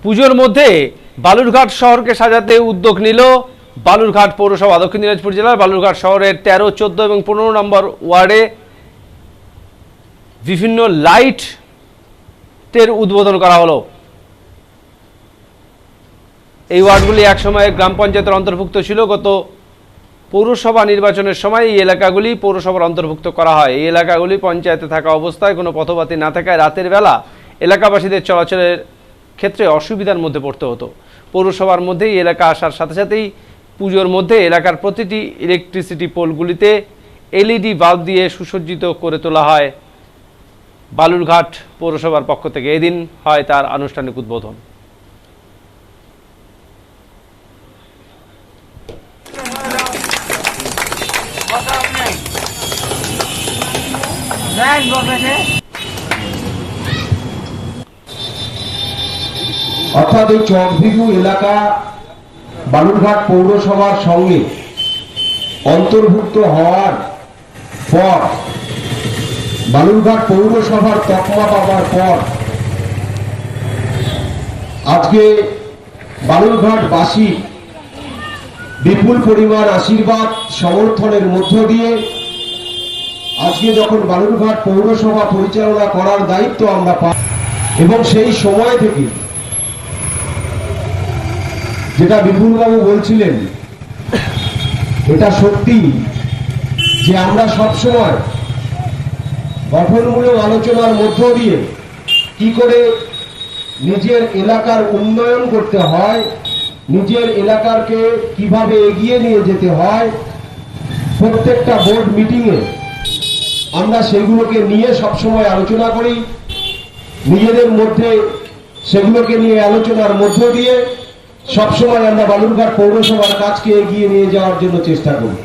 পুজোর মধ্যে বালুরঘাট শহরকে সাজাতে উদ্যোগ নিল বালুরঘাট পৌরসভা। দক্ষিণ দিনাজপুর জেলার বালুরঘাট শহরের 13, 14 এবং 15 নম্বর ওয়ার্ডে বিভিন্ন লাইটের উদ্বোধন করা হলো। এই ওয়ার্ডগুলি একসময় গ্রাম পঞ্চায়েতের অন্তর্ভুক্ত ছিল। গত পৌরসভা নির্বাচনের সময় এই এলাকাগুলি পৌরসভার অন্তর্ভুক্ত করা হয়। এই এলাকাগুলি পঞ্চায়েতে থাকা অবস্থায় কোনো পথবাতি না থাকায় রাতের বেলা এলাকাবাসীদের চলাচলের ক্ষেত্রে অসুবিধার মধ্যে পড়তে হতো। পৌরসভার মধ্যে এই এলাকা আসার সাথে সাথেই পুজোর মধ্যে এলাকার প্রতিটি ইলেকট্রিসিটি পোলগুলিতে এলইডি বাল্ব দিয়ে সুসজ্জিত করে তোলা হয় বালুরঘাট পৌরসভার পক্ষ থেকে। এদিন হয় তার আনুষ্ঠানিক উদ্বোধন। অর্থাৎ এই চকভিগু এলাকা বালুরঘাট পৌরসভার সঙ্গে অন্তর্ভুক্ত হওয়ার পর, বালুরঘাট পৌরসভার তকমা পাওয়ার পর আজকে বালুরঘাটবাসী বিপুল পরিমাণ আশীর্বাদ সমর্থনের মধ্য দিয়ে আজকে যখন বালুরঘাট পৌরসভা পরিচালনা করার দায়িত্ব আমরা পাই, এবং সেই সময় থেকে যেটা বিপুলবাবু বলছিলেন, এটা সত্যি যে আমরা সবসময় গঠনমূলক আলোচনার মধ্য দিয়ে কি করে নিজের এলাকার উন্নয়ন করতে হয়, নিজের এলাকাকে কিভাবে এগিয়ে নিয়ে যেতে হয়, প্রত্যেকটা বোর্ড মিটিংয়ে আমরা সেগুলোকে নিয়ে সবসময় আলোচনা করি। নিজেদের মধ্যে সেগুলোকে নিয়ে আলোচনার মধ্য দিয়ে সবসময় আমরা বালুরঘাট পৌরসভার কাজকে এগিয়ে নিয়ে যাওয়ার জন্য চেষ্টা করি।